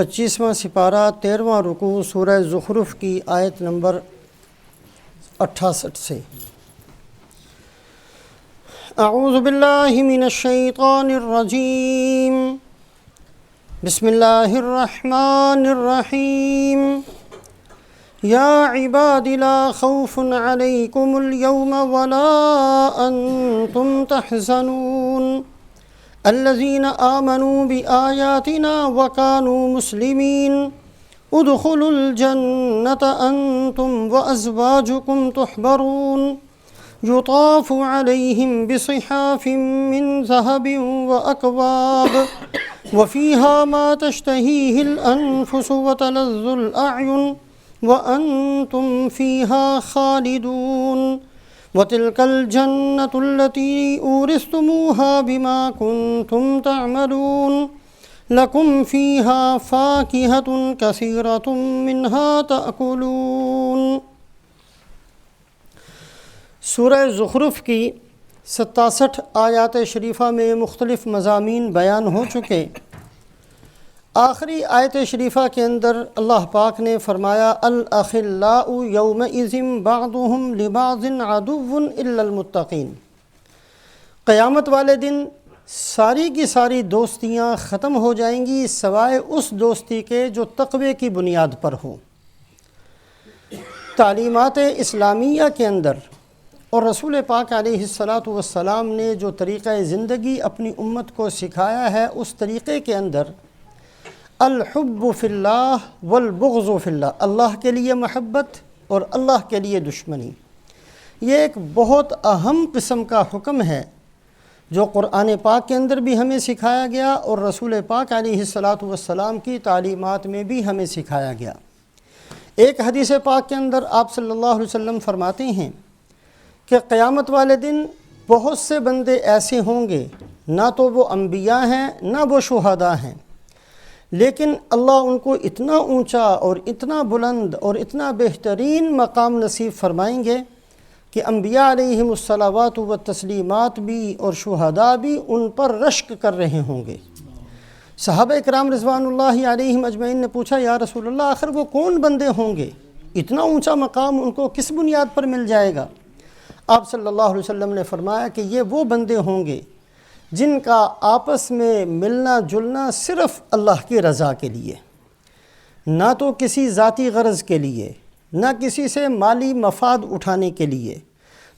25واں سپارہ 13واں رکوع سورہ زخرف کی آیت نمبر 68 سے۔ اعوذ باللہ من الشیطان الرجیم، بسم اللہ الرحمن الرحیم۔ یا عباد لا خوف علیکم اليوم ولا انتم تحزنون الذين آمنوا بآياتنا وكانوا مسلمين ادخلوا الجنة أنتم وأزواجكم تحبرون يطاف عليهم بصحاف من ذهب وأكواب وفيها ما تشتهيه الأنفس وتلذ الأعين وأنتم فيها خالدون وَتِلْكَ الْجَنَّةُ الَّتِي أُورِثْتُمُوهَا بِمَا كُنْتُمْ تَعْمَلُونَ لَكُمْ فِيهَا فَاكِهَةٌ كَثِيرَةٌ مِّنْهَا تَأْكُلُونَ۔ سورہ زخرف کی 67 آیات شریفہ میں مختلف مضامین بیان ہو چکے۔ آخری آیت شریفہ کے اندر اللہ پاک نے فرمایا الاخلاء یومئذ بعضهم لبعض عدو الا المتقین۔ قیامت والے دن ساری کی ساری دوستیاں ختم ہو جائیں گی سوائے اس دوستی کے جو تقوی کی بنیاد پر ہو۔ تعلیمات اسلامیہ کے اندر اور رسول پاک علیہ السلام نے جو طریقہ زندگی اپنی امت کو سکھایا ہے، اس طریقے کے اندر الحب فی اللہ والبغض فی اللہ، اللہ کے لیے محبت اور اللہ کے لیے دشمنی، یہ ایک بہت اہم قسم کا حکم ہے جو قرآن پاک کے اندر بھی ہمیں سکھایا گیا اور رسول پاک علیہ السلام کی تعلیمات میں بھی ہمیں سکھایا گیا۔ ایک حدیث پاک کے اندر آپ صلی اللہ علیہ وسلم فرماتے ہیں کہ قیامت والے دن بہت سے بندے ایسے ہوں گے، نہ تو وہ انبیاء ہیں نہ وہ شہداء ہیں، لیکن اللہ ان کو اتنا اونچا اور اتنا بلند اور اتنا بہترین مقام نصیب فرمائیں گے کہ انبیاء علیہم الصلوات والتسلیمات بھی اور شہداء بھی ان پر رشک کر رہے ہوں گے۔ صحابہ کرام رضوان اللہ علیہم اجمعین نے پوچھا، یا رسول اللہ آخر وہ کون بندے ہوں گے؟ اتنا اونچا مقام ان کو کس بنیاد پر مل جائے گا؟ آپ صلی اللہ علیہ وسلم نے فرمایا کہ یہ وہ بندے ہوں گے جن کا آپس میں ملنا جلنا صرف اللہ کی رضا کے لیے، نہ تو کسی ذاتی غرض کے لیے، نہ کسی سے مالی مفاد اٹھانے کے لیے،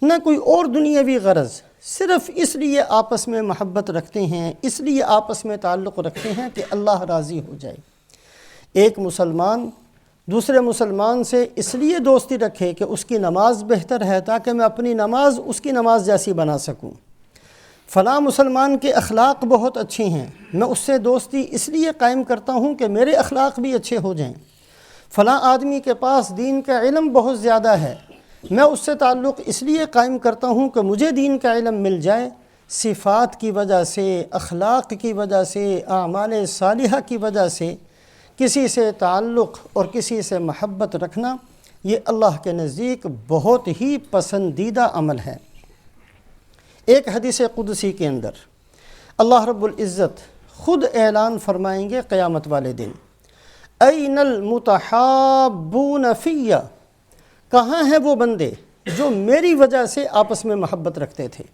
نہ کوئی اور دنیاوی غرض، صرف اس لیے آپس میں محبت رکھتے ہیں، اس لیے آپس میں تعلق رکھتے ہیں کہ اللہ راضی ہو جائے۔ ایک مسلمان دوسرے مسلمان سے اس لیے دوستی رکھے کہ اس کی نماز بہتر ہے تاکہ میں اپنی نماز اس کی نماز جیسی بنا سکوں، فلاں مسلمان کے اخلاق بہت اچھے ہیں، میں اس سے دوستی اس لیے قائم کرتا ہوں کہ میرے اخلاق بھی اچھے ہو جائیں، فلاں آدمی کے پاس دین کا علم بہت زیادہ ہے، میں اس سے تعلق اس لیے قائم کرتا ہوں کہ مجھے دین کا علم مل جائے۔ صفات کی وجہ سے، اخلاق کی وجہ سے، اعمال صالحہ کی وجہ سے کسی سے تعلق اور کسی سے محبت رکھنا یہ اللہ کے نزدیک بہت ہی پسندیدہ عمل ہے۔ ایک حدیث قدسی کے اندر اللہ رب العزت خود اعلان فرمائیں گے قیامت والے دن، این المتحابون فی، کہاں ہیں وہ بندے جو میری وجہ سے آپس میں محبت رکھتے تھے؟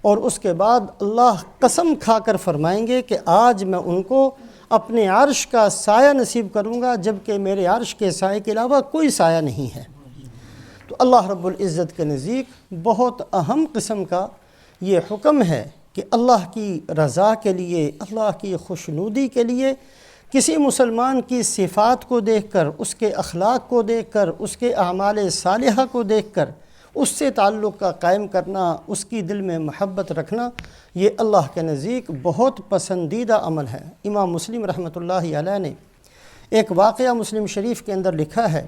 اور اس کے بعد اللہ قسم کھا کر فرمائیں گے کہ آج میں ان کو اپنے عرش کا سایہ نصیب کروں گا، جبکہ میرے عرش کے سائے کے علاوہ کوئی سایہ نہیں ہے۔ تو اللہ رب العزت کے نزدیک بہت اہم قسم کا یہ حکم ہے کہ اللہ کی رضا کے لیے، اللہ کی خوشنودی کے لیے کسی مسلمان کی صفات کو دیکھ کر، اس کے اخلاق کو دیکھ کر، اس کے اعمال صالحہ کو دیکھ کر اس سے تعلق کا قائم کرنا، اس کی دل میں محبت رکھنا، یہ اللہ کے نزدیک بہت پسندیدہ عمل ہے۔ امام مسلم رحمۃ اللہ علیہ نے ایک واقعہ مسلم شریف کے اندر لکھا ہے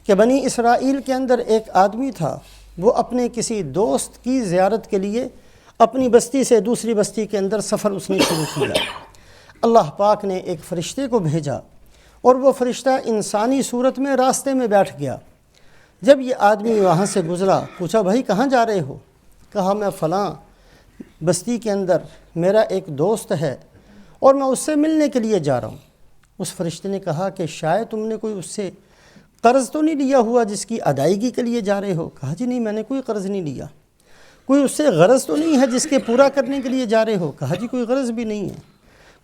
کہ بنی اسرائیل کے اندر ایک آدمی تھا، وہ اپنے کسی دوست کی زیارت کے لیے اپنی بستی سے دوسری بستی کے اندر سفر اس نے شروع کیا۔ اللہ پاک نے ایک فرشتے کو بھیجا اور وہ فرشتہ انسانی صورت میں راستے میں بیٹھ گیا۔ جب یہ آدمی وہاں سے گزرا، پوچھا بھائی کہاں جا رہے ہو؟ کہا میں فلاں بستی کے اندر میرا ایک دوست ہے اور میں اس سے ملنے کے لیے جا رہا ہوں۔ اس فرشتے نے کہا کہ شاید تم نے کوئی اس سے قرض تو نہیں لیا ہوا جس کی ادائیگی کے لیے جا رہے ہو؟ کہا جی نہیں، میں نے کوئی قرض نہیں لیا۔ کوئی اس سے غرض تو نہیں ہے جس کے پورا کرنے کے لیے جا رہے ہو؟ کہا جی کوئی غرض بھی نہیں ہے۔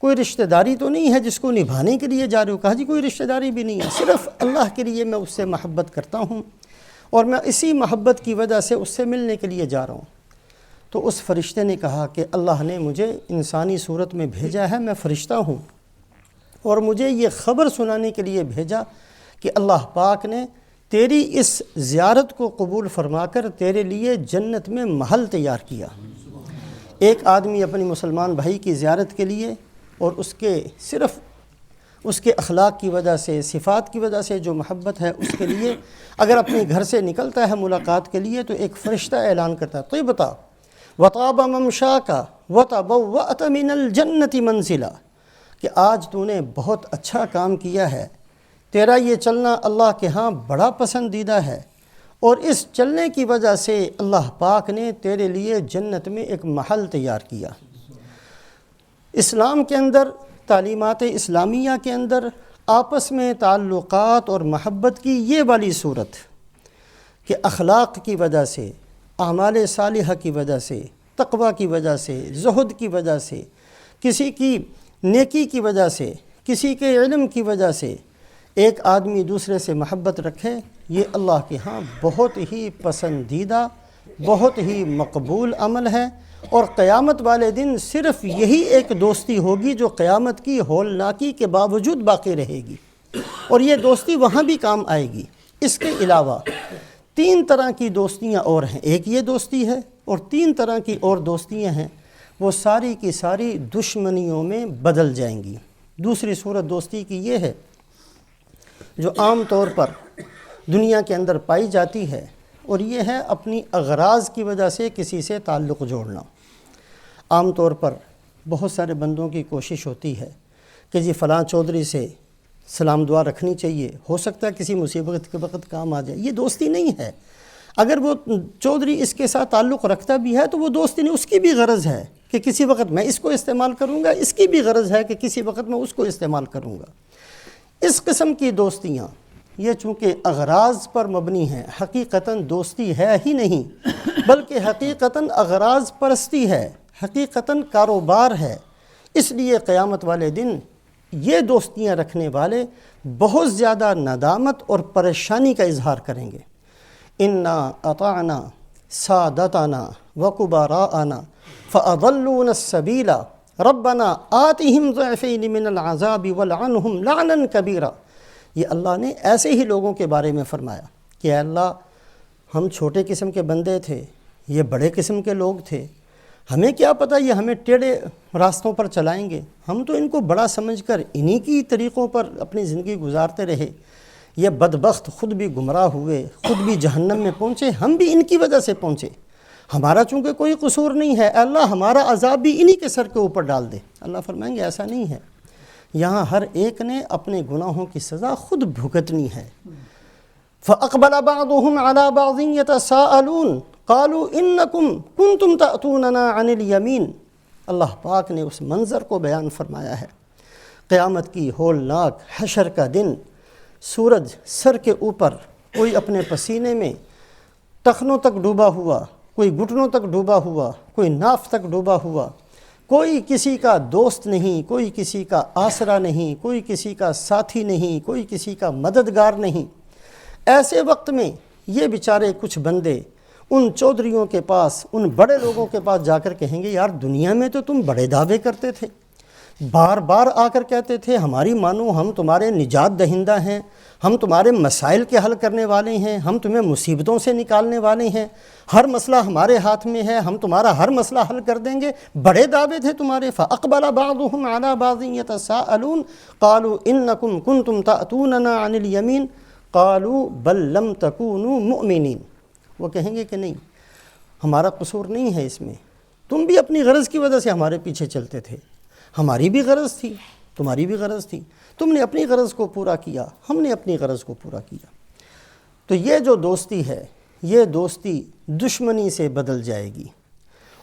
کوئی رشتہ داری تو نہیں ہے جس کو نبھانے کے لیے جا رہے ہو؟ کہا جی کوئی رشتہ داری بھی نہیں ہے، صرف اللہ کے لیے میں اس سے محبت کرتا ہوں اور میں اسی محبت کی وجہ سے اس سے ملنے کے لیے جا رہا ہوں۔ تو اس فرشتے نے کہا کہ اللہ نے مجھے انسانی صورت میں بھیجا ہے، میں فرشتہ ہوں، اور مجھے یہ خبر سنانے کے لیے بھیجا کہ اللہ پاک نے تیری اس زیارت کو قبول فرما کر تیرے لیے جنت میں محل تیار کیا۔ ایک آدمی اپنی مسلمان بھائی کی زیارت کے لیے اور اس کے صرف اس کے اخلاق کی وجہ سے، صفات کی وجہ سے جو محبت ہے اس کے لیے اگر اپنے گھر سے نکلتا ہے ملاقات کے لیے تو ایک فرشتہ اعلان کرتا ہے طیبتا وطاب ممشاکا وتبوأت من الجنت منزلا، کہ آج تو نے بہت اچھا کام کیا ہے، تیرا یہ چلنا اللہ کے ہاں بڑا پسندیدہ ہے، اور اس چلنے کی وجہ سے اللہ پاک نے تیرے لیے جنت میں ایک محل تیار کیا۔ اسلام کے اندر، تعلیمات اسلامیہ کے اندر آپس میں تعلقات اور محبت کی یہ والی صورت کہ اخلاق کی وجہ سے، اعمال صالحہ کی وجہ سے، تقوی کی وجہ سے، زہد کی وجہ سے، کسی کی نیکی کی وجہ سے، کسی کے علم کی وجہ سے ایک آدمی دوسرے سے محبت رکھے، یہ اللہ کے ہاں بہت ہی پسندیدہ، بہت ہی مقبول عمل ہے، اور قیامت والے دن صرف یہی ایک دوستی ہوگی جو قیامت کی ہولناکی کے باوجود باقی رہے گی، اور یہ دوستی وہاں بھی کام آئے گی۔ اس کے علاوہ 3 طرح کی دوستیاں اور ہیں، ایک یہ دوستی ہے اور 3 طرح کی اور دوستیاں ہیں، وہ ساری کی ساری دشمنیوں میں بدل جائیں گی۔ دوسری صورت دوستی کی یہ ہے جو عام طور پر دنیا کے اندر پائی جاتی ہے، اور یہ ہے اپنی اغراض کی وجہ سے کسی سے تعلق جوڑنا۔ عام طور پر بہت سارے بندوں کی کوشش ہوتی ہے کہ جی فلاں چودھری سے سلام دعا رکھنی چاہیے، ہو سکتا ہے کسی مصیبت کے وقت کام آ جائے۔ یہ دوستی نہیں ہے۔ اگر وہ چودھری اس کے ساتھ تعلق رکھتا بھی ہے تو وہ دوستی نہیں، اس کی بھی غرض ہے کہ کسی وقت میں اس کو استعمال کروں گا، اس کی بھی غرض ہے کہ کسی وقت میں اس کو استعمال کروں گا۔ اس قسم کی دوستیاں یہ چونکہ اغراض پر مبنی ہیں، حقیقتاً دوستی ہے ہی نہیں، بلکہ حقیقتاً اغراض پرستی ہے، حقیقتاً کاروبار ہے۔ اس لیے قیامت والے دن یہ دوستیاں رکھنے والے بہت زیادہ ندامت اور پریشانی کا اظہار کریں گے۔ انا اطعنا سادتنا وکبراءنا فاضلونا السبیل ربنا آتهم ضعفین من العذاب والعنہم لعنا کبیرا۔ یہ اللہ نے ایسے ہی لوگوں کے بارے میں فرمایا کہ اے اللہ، ہم چھوٹے قسم کے بندے تھے، یہ بڑے قسم کے لوگ تھے، ہمیں کیا پتہ یہ ہمیں ٹیڑھے راستوں پر چلائیں گے، ہم تو ان کو بڑا سمجھ کر انہی کی طریقوں پر اپنی زندگی گزارتے رہے، یہ بدبخت خود بھی گمراہ ہوئے، خود بھی جہنم میں پہنچے، ہم بھی ان کی وجہ سے پہنچے، ہمارا چونکہ کوئی قصور نہیں ہے، اے اللہ ہمارا عذاب بھی انہی کے سر کے اوپر ڈال دے۔ اللہ فرمائیں گے ایسا نہیں ہے، یہاں ہر ایک نے اپنے گناہوں کی سزا خود بھگتنی ہے۔ فَأَقْبَلَ بَعْضُهُمْ عَلَى بَعْضٍ يَتَسَاءَلُونَ قَالُوا إِنَّكُمْ كُنْتُمْ تَأْتُونَنَا عَنِ الْيَمِينِ۔ اللہ پاک نے اس منظر کو بیان فرمایا ہے، قیامت کی ہولناک حشر کا دن، سورج سر کے اوپر، کوئی اپنے پسینے میں ٹخنوں تک ڈوبا ہوا، کوئی گھٹنوں تک ڈوبا ہوا، کوئی ناف تک ڈوبا ہوا، کوئی کسی کا دوست نہیں، کوئی کسی کا آسرا نہیں، کوئی کسی کا ساتھی نہیں، کوئی کسی کا مددگار نہیں۔ ایسے وقت میں یہ بیچارے کچھ بندے ان چودھریوں کے پاس، ان بڑے لوگوں کے پاس جا کر کہیں گے یار دنیا میں تو تم بڑے دعوے کرتے تھے، بار بار آ کر کہتے تھے ہماری مانو، ہم تمہارے نجات دہندہ ہیں، ہم تمہارے مسائل کے حل کرنے والے ہیں، ہم تمہیں مصیبتوں سے نکالنے والے ہیں، ہر مسئلہ ہمارے ہاتھ میں ہے، ہم تمہارا ہر مسئلہ حل کر دیں گے، بڑے دعوے تھے تمہارے۔ فَأَقْبَلَ بَعْضُهُمْ عَلَى بَعْضٍ يَتَسَاءَلُونَ قَالُوا إِنَّكُمْ كُنْتُمْ تَأْتُونَنَا عَنِ الْيَمِينِ قَالُوا بَل لَّمْ تَكُونُوا مُؤْمِنِينَ۔ وہ کہیں گے کہ نہیں، ہمارا قصور نہیں ہے اس میں، تم بھی اپنی غرض کی وجہ سے ہمارے پیچھے چلتے تھے، ہماری بھی غرض تھی، تمہاری بھی غرض تھی، تم نے اپنی غرض کو پورا کیا، ہم نے اپنی غرض کو پورا کیا۔ تو یہ جو دوستی ہے، یہ دوستی دشمنی سے بدل جائے گی،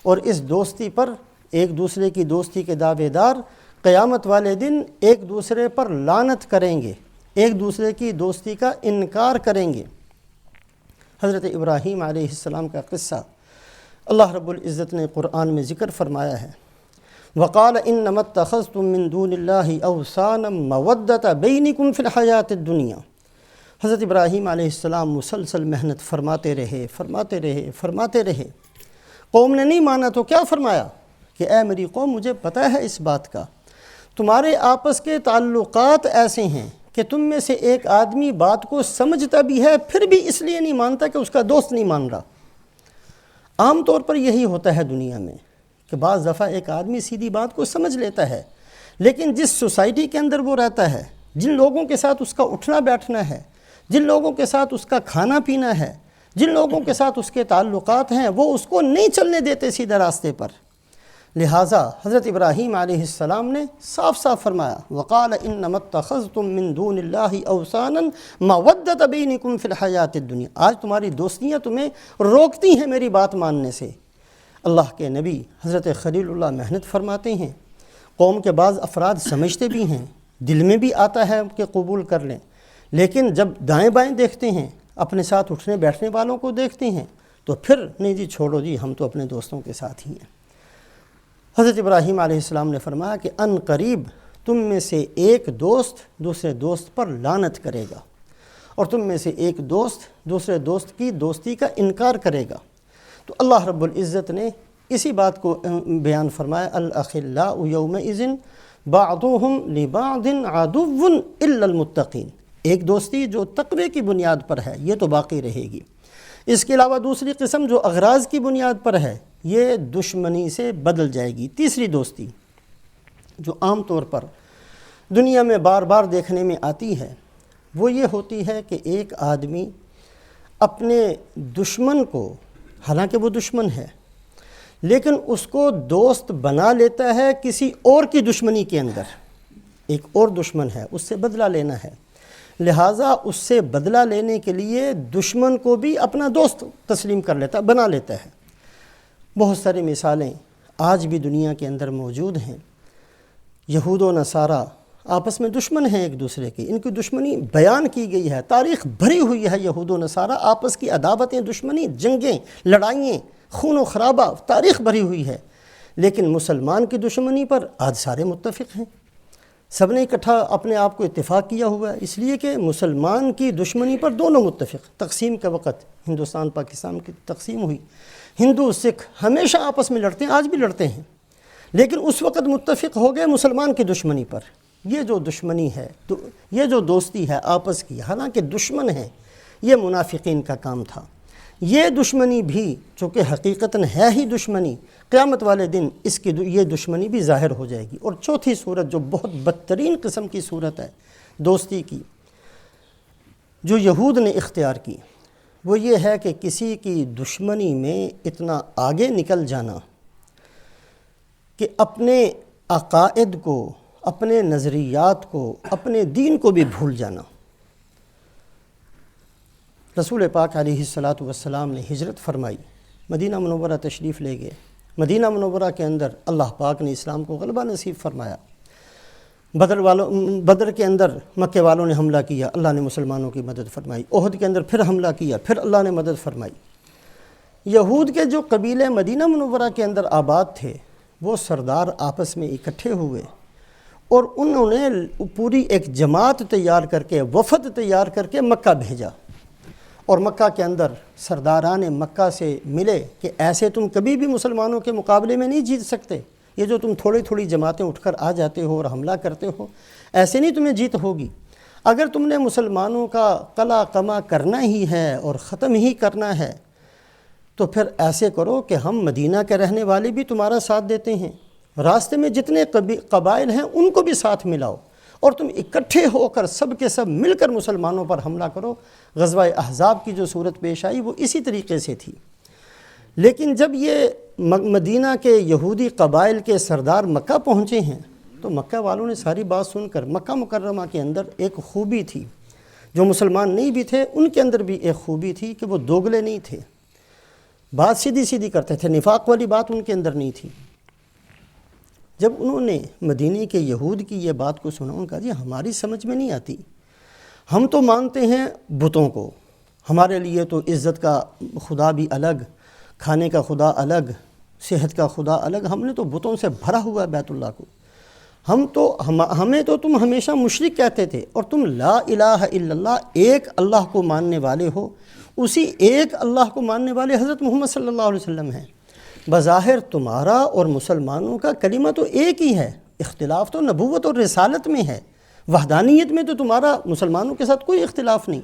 اور اس دوستی پر ایک دوسرے کی دوستی کے دعوے دار قیامت والے دن ایک دوسرے پر لعنت کریں گے، ایک دوسرے کی دوستی کا انکار کریں گے۔ حضرت ابراہیم علیہ السلام کا قصہ اللہ رب العزت نے قرآن میں ذکر فرمایا ہے۔ وَقَالَ إِنَّمَا اتَّخَذْتُم مِّن دُونِ اللَّهِ أَوْثَانًا مَّوَدَّةَ بَيْنِكُمْ فِي الْحَيَاةِ الدُّنْيَا۔ حضرت ابراہیم علیہ السلام مسلسل محنت فرماتے رہے۔ قوم نے نہیں مانا تو کیا فرمایا کہ اے میری قوم، مجھے پتہ ہے اس بات کا، تمہارے آپس کے تعلقات ایسے ہیں کہ تم میں سے ایک آدمی بات کو سمجھتا بھی ہے پھر بھی اس لیے نہیں مانتا کہ اس کا دوست نہیں مان رہا۔ عام طور پر یہی ہوتا ہے دنیا میں کہ بعض دفعہ ایک آدمی سیدھی بات کو سمجھ لیتا ہے، لیکن جس سوسائٹی کے اندر وہ رہتا ہے، جن لوگوں کے ساتھ اس کا اٹھنا بیٹھنا ہے، جن لوگوں کے ساتھ اس کا کھانا پینا ہے، جن لوگوں کے ساتھ اس کے تعلقات ہیں، وہ اس کو نہیں چلنے دیتے سیدھے راستے پر۔ لہٰذا حضرت ابراہیم علیہ السلام نے صاف صاف فرمایا وَقَالَ إِنَّمَا اتَّخَذْتُم مِّن دُونِ اللَّهِ أَوْثَانًا مَّوَدَّةَ بَيْنِكُمْ فِي الْحَيَاةِ الدُّنْيَا۔ آج تمہاری دوستیاں تمہیں روکتی ہیں میری بات ماننے سے۔ اللہ کے نبی حضرت خلیل اللہ محنت فرماتے ہیں، قوم کے بعض افراد سمجھتے بھی ہیں، دل میں بھی آتا ہے کہ قبول کر لیں، لیکن جب دائیں بائیں دیکھتے ہیں، اپنے ساتھ اٹھنے بیٹھنے والوں کو دیکھتے ہیں، تو پھر نہیں جی چھوڑو جی، ہم تو اپنے دوستوں کے ساتھ ہی ہیں۔ حضرت ابراہیم علیہ السلام نے فرمایا کہ ان قریب تم میں سے ایک دوست دوسرے دوست پر لعنت کرے گا، اور تم میں سے ایک دوست دوسرے دوست کی دوستی کا انکار کرے گا۔ تو اللہ رب العزت نے اسی بات کو بیان فرمایا الاخلاء یومئذ بعضهم لبعض عدو الا المتقین۔ ایک دوستی جو تقوی کی بنیاد پر ہے یہ تو باقی رہے گی، اس کے علاوہ دوسری قسم جو اغراض کی بنیاد پر ہے یہ دشمنی سے بدل جائے گی۔ تیسری دوستی جو عام طور پر دنیا میں بار بار دیکھنے میں آتی ہے وہ یہ ہوتی ہے کہ ایک آدمی اپنے دشمن کو، حالانکہ وہ دشمن ہے، لیکن اس کو دوست بنا لیتا ہے کسی اور کی دشمنی کے اندر۔ ایک اور دشمن ہے، اس سے بدلہ لینا ہے، لہٰذا اس سے بدلہ لینے کے لیے دشمن کو بھی اپنا دوست تسلیم کر لیتا، بنا لیتا ہے۔ بہت ساری مثالیں آج بھی دنیا کے اندر موجود ہیں۔ یہود و نصارہ آپس میں دشمن ہیں ایک دوسرے کے، ان کی دشمنی بیان کی گئی ہے، تاریخ بھری ہوئی ہے۔ یہود و نصارہ آپس کی عداوتیں، دشمنی، جنگیں، لڑائیں، خون و خرابہ، تاریخ بھری ہوئی ہے۔ لیکن مسلمان کی دشمنی پر آج سارے متفق ہیں، سب نے اکٹھا اپنے آپ کو اتفاق کیا ہوا ہے، اس لیے کہ مسلمان کی دشمنی پر دونوں متفق۔ تقسیم کے وقت ہندوستان پاکستان کی تقسیم ہوئی، ہندو سکھ ہمیشہ آپس میں لڑتے ہیں، آج بھی لڑتے ہیں، لیکن اس وقت متفق ہو گئے مسلمان کی دشمنی پر۔ یہ جو دشمنی ہے، یہ جو دوستی ہے آپس کی، حالانکہ دشمن ہے، یہ منافقین کا کام تھا۔ یہ دشمنی بھی چونکہ حقیقتاً ہے ہی دشمنی، قیامت والے دن اس کی یہ دشمنی بھی ظاہر ہو جائے گی۔ اور چوتھی صورت جو بہت بدترین قسم کی صورت ہے دوستی کی، جو یہود نے اختیار کی، وہ یہ ہے کہ کسی کی دشمنی میں اتنا آگے نکل جانا کہ اپنے عقائد کو، اپنے نظریات کو، اپنے دین کو بھی بھول جانا۔ رسول پاک علیہ السلام نے ہجرت فرمائی، مدینہ منورہ تشریف لے گئے۔ مدینہ منورہ کے اندر اللہ پاک نے اسلام کو غلبہ نصیب فرمایا۔ بدر کے اندر مکے والوں نے حملہ کیا، اللہ نے مسلمانوں کی مدد فرمائی۔ احد کے اندر پھر حملہ کیا، پھر اللہ نے مدد فرمائی۔ یہود کے جو قبیلے مدینہ منورہ کے اندر آباد تھے، وہ سردار آپس میں اکٹھے ہوئے اور انہوں نے پوری ایک جماعت تیار کر کے، وفد تیار کر کے مکہ بھیجا، اور مکہ کے اندر سرداران مکہ سے ملے کہ ایسے تم کبھی بھی مسلمانوں کے مقابلے میں نہیں جیت سکتے، یہ جو تم تھوڑی تھوڑی جماعتیں اٹھ کر آ جاتے ہو اور حملہ کرتے ہو، ایسے نہیں تمہیں جیت ہوگی۔ اگر تم نے مسلمانوں کا قلع قمع کرنا ہی ہے اور ختم ہی کرنا ہے تو پھر ایسے کرو کہ ہم مدینہ کے رہنے والے بھی تمہارا ساتھ دیتے ہیں، راستے میں جتنے قبائل ہیں ان کو بھی ساتھ ملاؤ، اور تم اکٹھے ہو کر سب کے سب مل کر مسلمانوں پر حملہ کرو۔ غزوہ احزاب کی جو صورت پیش آئی وہ اسی طریقے سے تھی۔ لیکن جب یہ مدینہ کے یہودی قبائل کے سردار مکہ پہنچے ہیں تو مکہ والوں نے ساری بات سن کر، مکہ مکرمہ کے اندر ایک خوبی تھی، جو مسلمان نہیں بھی تھے ان کے اندر بھی ایک خوبی تھی کہ وہ دوگلے نہیں تھے، بات سیدھی سیدھی کرتے تھے، نفاق والی بات ان کے اندر نہیں تھی۔ جب انہوں نے مدینے کے یہود کی یہ بات کو سنا، ان کا جی ہماری سمجھ میں نہیں آتی، ہم تو مانتے ہیں بتوں کو، ہمارے لیے تو عزت کا خدا بھی الگ، کھانے کا خدا الگ، صحت کا خدا الگ، ہم نے تو بتوں سے بھرا ہوا ہے بیت اللہ کو، ہمیں تو تم ہمیشہ مشرک کہتے تھے، اور تم لا الہ الا اللہ ایک اللہ کو ماننے والے ہو، اسی ایک اللہ کو ماننے والے حضرت محمد صلی اللہ علیہ وسلم ہیں۔ بظاہر تمہارا اور مسلمانوں کا کلمہ تو ایک ہی ہے، اختلاف تو نبوت اور رسالت میں ہے، وحدانیت میں تو تمہارا مسلمانوں کے ساتھ کوئی اختلاف نہیں۔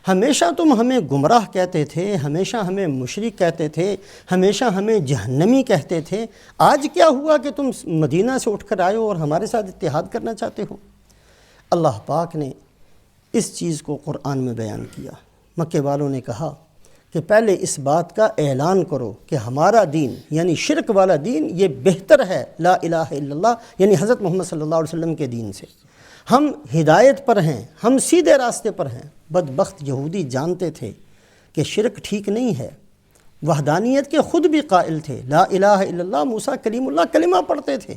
ہمیشہ تم ہمیں گمراہ کہتے تھے، ہمیشہ ہمیں مشرک کہتے تھے، ہمیشہ ہمیں جہنمی کہتے تھے، آج کیا ہوا کہ تم مدینہ سے اٹھ کر آئے ہو اور ہمارے ساتھ اتحاد کرنا چاہتے ہو؟ اللہ پاک نے اس چیز کو قرآن میں بیان کیا۔ مکے والوں نے کہا کہ پہلے اس بات کا اعلان کرو کہ ہمارا دین یعنی شرک والا دین یہ بہتر ہے لا الہ الا اللہ یعنی حضرت محمد صلی اللہ علیہ وسلم کے دین سے، ہم ہدایت پر ہیں، ہم سیدھے راستے پر ہیں۔ بدبخت یہودی جانتے تھے کہ شرک ٹھیک نہیں ہے، وحدانیت کے خود بھی قائل تھے، لا الہ الا اللہ موسیٰ کلیم اللہ کلمہ پڑھتے تھے،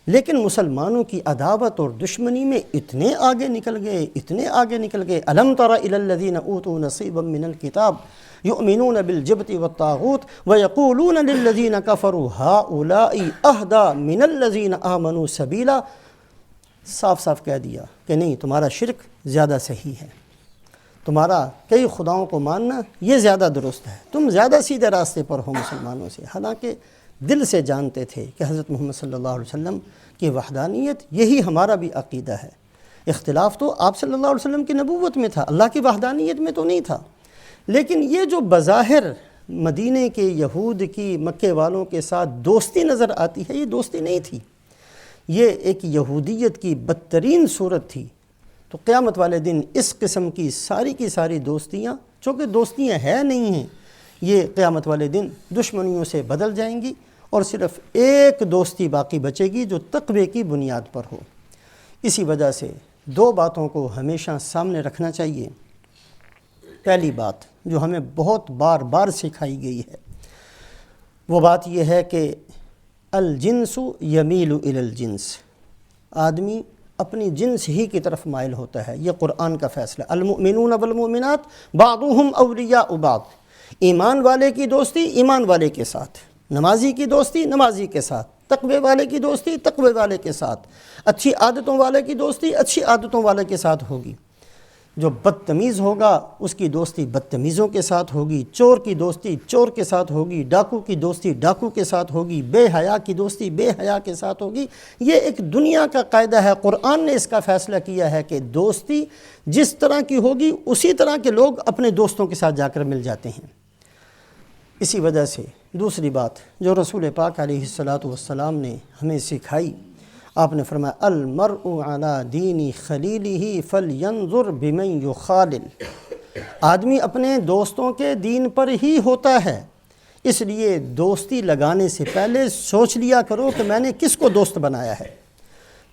لیکن مسلمانوں کی عداوت اور دشمنی میں اتنے آگے نکل گئے۔ الم تر الی الذین اوتوا نصیبا من الکتاب یؤمنون بالجبت والطاغوت ویقولون للذین کفروا ہؤلاء اہدی من الذین آمنوا سبیلا۔ صاف صاف کہہ دیا کہ نہیں، تمہارا شرک زیادہ صحیح ہے، تمہارا کئی خداؤں کو ماننا یہ زیادہ درست ہے، تم زیادہ سیدھے راستے پر ہو مسلمانوں سے۔ حالانکہ دل سے جانتے تھے کہ حضرت محمد صلی اللہ علیہ وسلم کی وحدانیت یہی ہمارا بھی عقیدہ ہے، اختلاف تو آپ صلی اللہ علیہ وسلم کی نبوت میں تھا، اللہ کی وحدانیت میں تو نہیں تھا۔ لیکن یہ جو بظاہر مدینے کے یہود کی مکے والوں کے ساتھ دوستی نظر آتی ہے، یہ دوستی نہیں تھی، یہ ایک یہودیت کی بدترین صورت تھی۔ تو قیامت والے دن اس قسم کی ساری دوستیاں، چونکہ دوستیاں ہیں نہیں ہیں، یہ قیامت والے دن دشمنیوں سے بدل جائیں گی، اور صرف ایک دوستی باقی بچے گی جو تقوی کی بنیاد پر ہو۔ اسی وجہ سے دو باتوں کو ہمیشہ سامنے رکھنا چاہیے۔ پہلی بات جو ہمیں بہت بار سکھائی گئی ہے، وہ بات یہ ہے کہ الجنس یمیل الی الجنس، آدمی اپنی جنس ہی کی طرف مائل ہوتا ہے، یہ قرآن کا فیصلہ۔ المؤمنون والمؤمنات بعضهم اولیاء بعض، ایمان والے کی دوستی ایمان والے کے ساتھ، نمازی کی دوستی نمازی کے ساتھ، تقوی والے کی دوستی تقوی والے کے ساتھ، اچھی عادتوں والے کی دوستی اچھی عادتوں والے کے ساتھ ہوگی۔ جو بدتمیز ہوگا اس کی دوستی بدتمیزوں کے ساتھ ہوگی، چور کی دوستی چور کے ساتھ ہوگی، ڈاکو کی دوستی ڈاکو کے ساتھ ہوگی، بے حیا کی دوستی بے حیا کے ساتھ ہوگی۔ یہ ایک دنیا کا قاعدہ ہے، قرآن نے اس کا فیصلہ کیا ہے کہ دوستی جس طرح کی ہوگی اسی طرح کے لوگ اپنے دوستوں کے ساتھ جا کر مل جاتے ہیں۔ اسی وجہ سے دوسری بات جو رسول پاک علیہ السلام نے ہمیں سکھائی، آپ نے فرمایا المرء علی دین خلیلہ فلینظر بمن یخالل، آدمی اپنے دوستوں کے دین پر ہی ہوتا ہے، اس لیے دوستی لگانے سے پہلے سوچ لیا کرو کہ میں نے کس کو دوست بنایا ہے۔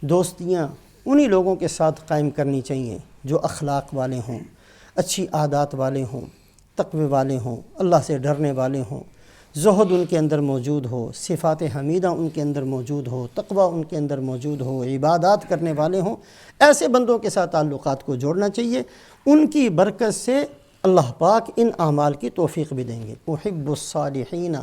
دوستیاں انہی لوگوں کے ساتھ قائم کرنی چاہیے جو اخلاق والے ہوں، اچھی عادات والے ہوں، تقوی والے ہوں، اللہ سے ڈرنے والے ہوں، زہد ان کے اندر موجود ہو، صفات حمیدہ ان کے اندر موجود ہو، تقوی ان کے اندر موجود ہو، عبادات کرنے والے ہوں۔ ایسے بندوں کے ساتھ تعلقات کو جوڑنا چاہیے، ان کی برکت سے اللہ پاک ان اعمال کی توفیق بھی دیں گے۔ احب الصالحین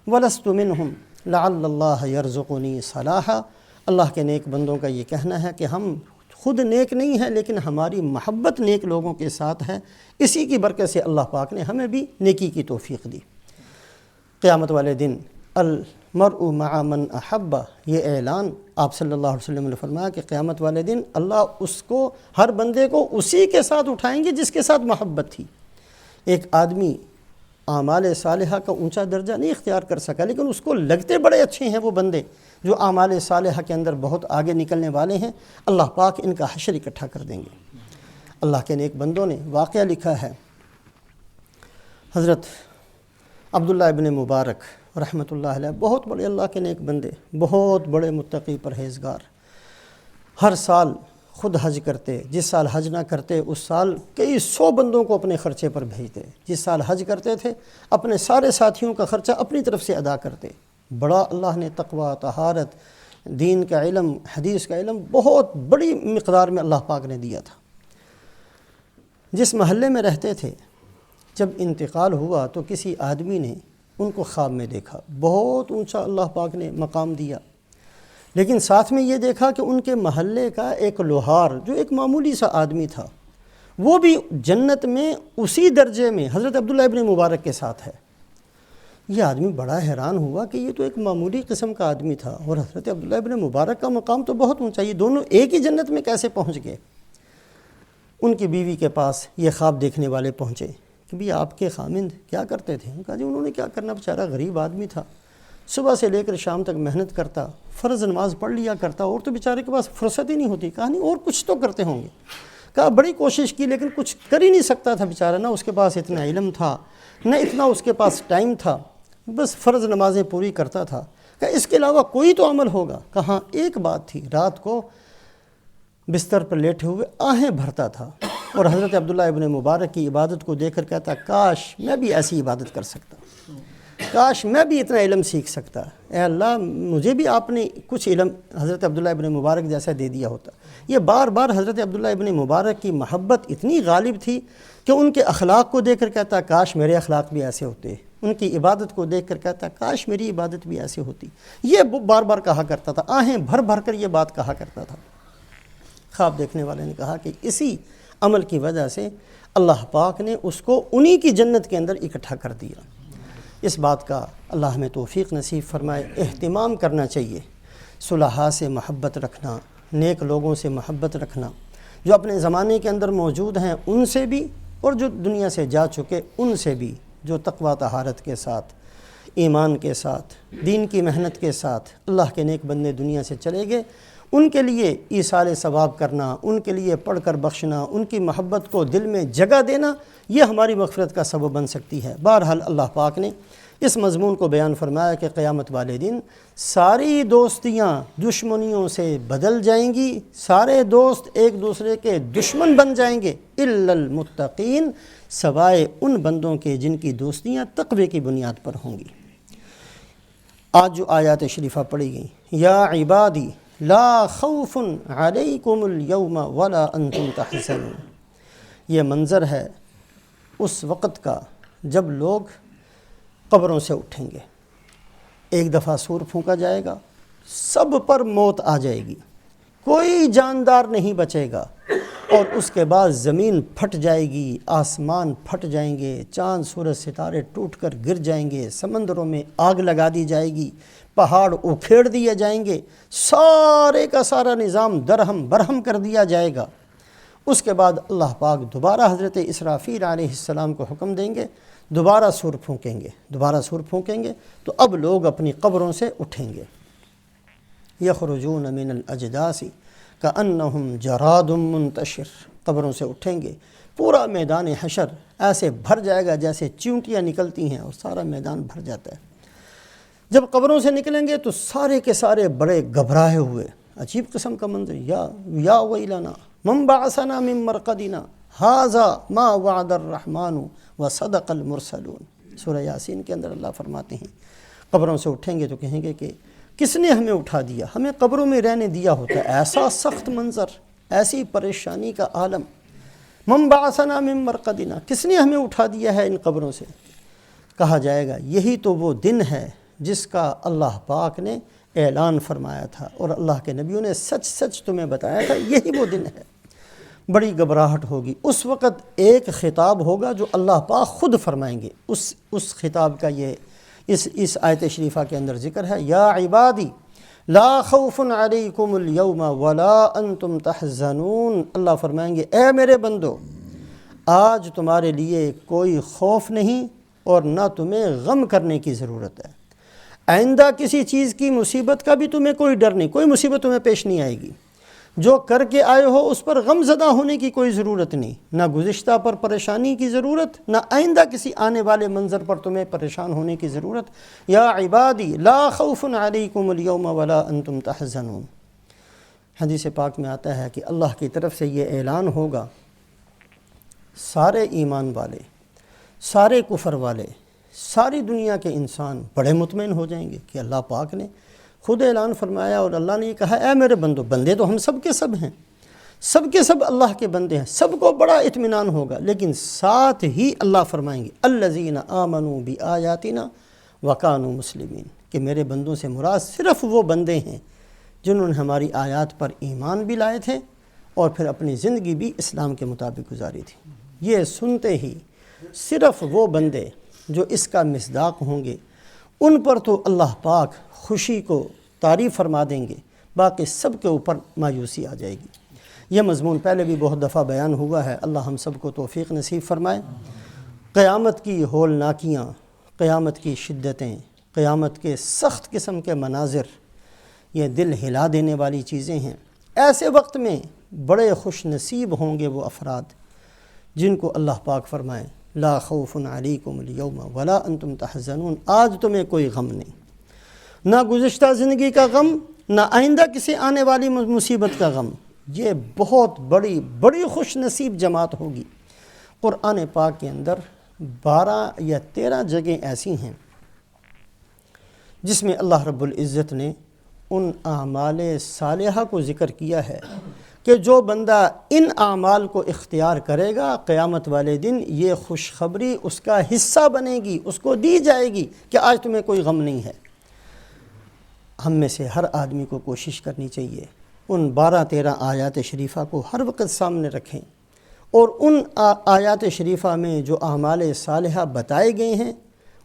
ولست منہم لعل اللہ یرزقنی صلاحا، اللہ کے نیک بندوں کا یہ کہنا ہے کہ ہم خود نیک نہیں ہیں لیکن ہماری محبت نیک لوگوں کے ساتھ ہے، اسی کی برکت سے اللہ پاک نے ہمیں بھی نیکی کی توفیق دی۔ قیامت والے دن المرء مع من احب، یہ اعلان آپ صلی اللہ علیہ وسلم نے فرمایا کہ قیامت والے دن اللہ اس کو، ہر بندے کو اسی کے ساتھ اٹھائیں گے جس کے ساتھ محبت تھی۔ ایک آدمی اعمال صالحہ کا اونچا درجہ نہیں اختیار کر سکا لیکن اس کو لگتے بڑے اچھے ہیں وہ بندے جو اعمال صالحہ کے اندر بہت آگے نکلنے والے ہیں، اللہ پاک ان کا حشر اکٹھا کر دیں گے۔ اللہ کے نیک بندوں نے واقعہ لکھا ہے، حضرت عبداللہ ابن مبارک رحمۃ اللہ علیہ، بہت بڑے اللہ کے نیک بندے، بہت بڑے متقی پرہیزگار، ہر سال خود حج کرتے، جس سال حج نہ کرتے اس سال کئی 100 بندوں کو اپنے خرچے پر بھیجتے، جس سال حج کرتے تھے اپنے سارے ساتھیوں کا خرچہ اپنی طرف سے ادا کرتے۔ بڑا اللہ نے تقوی، طہارت، دین کا علم، حدیث کا علم بہت بڑی مقدار میں اللہ پاک نے دیا تھا۔ جس محلے میں رہتے تھے، جب انتقال ہوا تو کسی آدمی نے ان کو خواب میں دیکھا، بہت اونچا اللہ پاک نے مقام دیا، لیکن ساتھ میں یہ دیکھا کہ ان کے محلے کا ایک لوہار جو ایک معمولی سا آدمی تھا، وہ بھی جنت میں اسی درجے میں حضرت عبداللہ ابن مبارک کے ساتھ ہے۔ یہ آدمی بڑا حیران ہوا کہ یہ تو ایک معمولی قسم کا آدمی تھا اور حضرت عبداللہ ابن مبارک کا مقام تو بہت اونچا، یہ دونوں ایک ہی جنت میں کیسے پہنچ گئے؟ ان کی بیوی کے پاس یہ خواب دیکھنے والے پہنچے کہ بھی آپ کے خامند کیا کرتے تھے؟ کہا جی انہوں نے کیا کرنا، بیچارہ غریب آدمی تھا، صبح سے لے کر شام تک محنت کرتا، فرض نماز پڑھ لیا کرتا، اور تو بیچارے کے پاس فرصت ہی نہیں ہوتی۔ کہا نہیں، اور کچھ تو کرتے ہوں گے۔ کہا بڑی کوشش کی لیکن کچھ کر ہی نہیں سکتا تھا بیچارہ، نہ اس کے پاس اتنا علم تھا، نہ اتنا اس کے پاس ٹائم تھا، بس فرض نمازیں پوری کرتا تھا۔ کہا اس کے علاوہ کوئی تو عمل ہوگا؟ کہا ایک بات تھی، رات کو بستر پر لیٹے ہوئے آہیں بھرتا تھا اور حضرت عبداللہ ابن مبارک کی عبادت کو دیکھ کر کہتا کاش میں بھی ایسی عبادت کر سکتا، کاش میں بھی اتنا علم سیکھ سکتا، اے اللہ مجھے بھی آپ نے کچھ علم حضرت عبداللہ ابن مبارک جیسا دے دیا ہوتا۔ یہ بار بار حضرت عبداللہ ابن مبارک کی محبت اتنی غالب تھی کہ ان کے اخلاق کو دیکھ کر کہتا کاش میرے اخلاق بھی ایسے ہوتے، ان کی عبادت کو دیکھ کر کہتا کاش میری عبادت بھی ایسے ہوتی۔ یہ بار بار کہا کرتا تھا، آہیں بھر بھر کر یہ بات کہا کرتا تھا۔ خواب دیکھنے والے نے کہا کہ اسی عمل کی وجہ سے اللہ پاک نے اس کو انہی کی جنت کے اندر اکٹھا کر دیا۔ اس بات کا اللہ ہمیں توفیق نصیب فرمائے۔ اہتمام کرنا چاہیے، صلحاء سے محبت رکھنا، نیک لوگوں سے محبت رکھنا، جو اپنے زمانے کے اندر موجود ہیں ان سے بھی اور جو دنیا سے جا چکے ان سے بھی، جو تقویٰ طہارت کے ساتھ، ایمان کے ساتھ، دین کی محنت کے ساتھ اللہ کے نیک بندے دنیا سے چلے گئے، ان کے لیے ایصال ثواب کرنا، ان کے لیے پڑھ کر بخشنا، ان کی محبت کو دل میں جگہ دینا، یہ ہماری مغفرت کا سبب بن سکتی ہے۔ بہرحال اللہ پاک نے اس مضمون کو بیان فرمایا کہ قیامت والے دن ساری دوستیاں دشمنیوں سے بدل جائیں گی، سارے دوست ایک دوسرے کے دشمن بن جائیں گے، الا المتقین، سوائے ان بندوں کے جن کی دوستیاں تقوی کی بنیاد پر ہوں گی۔ آج جو آیات شریفہ پڑھی گئیں، یا عبادی لا خوف علیکم اليوم ولا انتم تحزنون، یہ منظر ہے اس وقت کا جب لوگ قبروں سے اٹھیں گے، ایک دفعہ سور پھونکا جائے گا، سب پر موت آ جائے گی، کوئی جاندار نہیں بچے گا، اور اس کے بعد زمین پھٹ جائے گی، آسمان پھٹ جائیں گے، چاند سورج ستارے ٹوٹ کر گر جائیں گے، سمندروں میں آگ لگا دی جائے گی، پہاڑ اکھیڑ دیے جائیں گے، سارے کا سارا نظام درہم برہم کر دیا جائے گا۔ اس کے بعد اللہ پاک دوبارہ حضرت اسرافیل علیہ السلام کو حکم دیں گے، دوبارہ سور پھونکیں گے، دوبارہ سور پھونکیں گے تو اب لوگ اپنی قبروں سے اٹھیں گے۔ یخرجون من الاجداث کأنہم جراد منتشر، قبروں سے اٹھیں گے، پورا میدان حشر ایسے بھر جائے گا جیسے چیونٹیاں نکلتی ہیں اور سارا میدان بھر جاتا ہے۔ جب قبروں سے نکلیں گے تو سارے کے سارے بڑے گھبرائے ہوئے، عجیب قسم کا منظر، یا ویلنا من بعثنا من مرقدنا ھذا ما وعد الرحمن وصدق المرسلون۔ سورہ یاسین کے اندر اللہ فرماتے ہیں قبروں سے اٹھیں گے تو کہیں گے کہ کس نے ہمیں اٹھا دیا، ہمیں قبروں میں رہنے دیا ہوتا، ایسا سخت منظر، ایسی پریشانی کا عالم، من بعثنا من مرقدنا، کس نے ہمیں اٹھا دیا ہے ان قبروں سے؟ کہا جائے گا یہی تو وہ دن ہے جس کا اللہ پاک نے اعلان فرمایا تھا اور اللہ کے نبیوں نے سچ سچ تمہیں بتایا تھا، یہی وہ دن ہے۔ بڑی گھبراہٹ ہوگی، اس وقت ایک خطاب ہوگا جو اللہ پاک خود فرمائیں گے، اس خطاب کا یہ اس آیت شریفہ کے اندر ذکر ہے، یا عبادی لا خوف علیکم اليوم ولا انتم تحزنون۔ اللہ فرمائیں گے اے میرے بندو، آج تمہارے لیے کوئی خوف نہیں اور نہ تمہیں غم کرنے کی ضرورت ہے، آئندہ کسی چیز کی مصیبت کا بھی تمہیں کوئی ڈر نہیں، کوئی مصیبت تمہیں پیش نہیں آئے گی، جو کر کے آئے ہو اس پر غم زدہ ہونے کی کوئی ضرورت نہیں، نہ گزشتہ پر پریشانی کی ضرورت، نہ آئندہ کسی آنے والے منظر پر تمہیں پریشان ہونے کی ضرورت۔ یا عبادی لا خوف علیکم اليوم ولا انتم تحزنون۔ حدیث پاک میں آتا ہے کہ اللہ کی طرف سے یہ اعلان ہوگا، سارے ایمان والے، سارے کفر والے، ساری دنیا کے انسان بڑے مطمئن ہو جائیں گے کہ اللہ پاک نے خود اعلان فرمایا اور اللہ نے یہ کہا اے میرے بندو، بندے تو ہم سب کے سب ہیں، سب کے سب اللہ کے بندے ہیں، سب کو بڑا اطمینان ہوگا، لیکن ساتھ ہی اللہ فرمائیں گے الذین آمنوا بآیاتنا وکانوا مسلمین، کہ میرے بندوں سے مراد صرف وہ بندے ہیں جنہوں نے ہماری آیات پر ایمان بھی لائے تھے اور پھر اپنی زندگی بھی اسلام کے مطابق گزاری تھی۔ یہ سنتے ہی صرف وہ بندے جو اس کا مصداق ہوں گے ان پر تو اللہ پاک خوشی کو تعریف فرما دیں گے، باقی سب کے اوپر مایوسی آ جائے گی۔ یہ مضمون پہلے بھی بہت دفعہ بیان ہوا ہے، اللہ ہم سب کو توفیق نصیب فرمائے۔ قیامت کی ہولناکیاں، قیامت کی شدتیں، قیامت کے سخت قسم کے مناظر، یہ دل ہلا دینے والی چیزیں ہیں۔ ایسے وقت میں بڑے خوش نصیب ہوں گے وہ افراد جن کو اللہ پاک فرمائے لا خوف علیکم اليوم ولا انتم تحزنون، آج تمہیں کوئی غم نہیں، نہ گزشتہ زندگی کا غم، نہ آئندہ کسی آنے والی مصیبت کا غم۔ یہ بہت بڑی خوش نصیب جماعت ہوگی۔ قرآن پاک کے اندر 12 یا 13 جگہیں ایسی ہیں جس میں اللہ رب العزت نے ان اعمال صالحہ کو ذکر کیا ہے کہ جو بندہ ان اعمال کو اختیار کرے گا قیامت والے دن یہ خوشخبری اس کا حصہ بنے گی، اس کو دی جائے گی کہ آج تمہیں کوئی غم نہیں ہے۔ ہم میں سے ہر آدمی کو کوشش کرنی چاہیے ان 12-13 آیات شریفہ کو ہر وقت سامنے رکھیں اور ان آیات شریفہ میں جو اعمال صالحہ بتائے گئے ہیں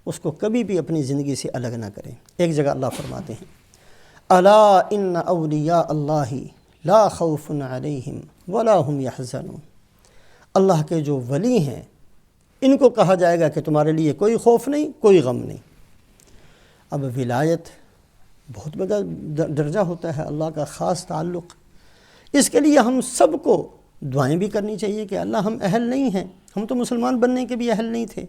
اس کو کبھی بھی اپنی زندگی سے الگ نہ کریں۔ ایک جگہ اللہ فرماتے ہیں الا ان اولیاء اللہ لا خوف علیہم ولا هم یحزنون، اللہ کے جو ولی ہیں ان کو کہا جائے گا کہ تمہارے لیے کوئی خوف نہیں، کوئی غم نہیں۔ اب ولایت بہت بڑا درجہ ہوتا ہے، اللہ کا خاص تعلق، اس کے لیے ہم سب کو دعائیں بھی کرنی چاہیے کہ اللہ ہم اہل نہیں ہیں، ہم تو مسلمان بننے کے بھی اہل نہیں تھے،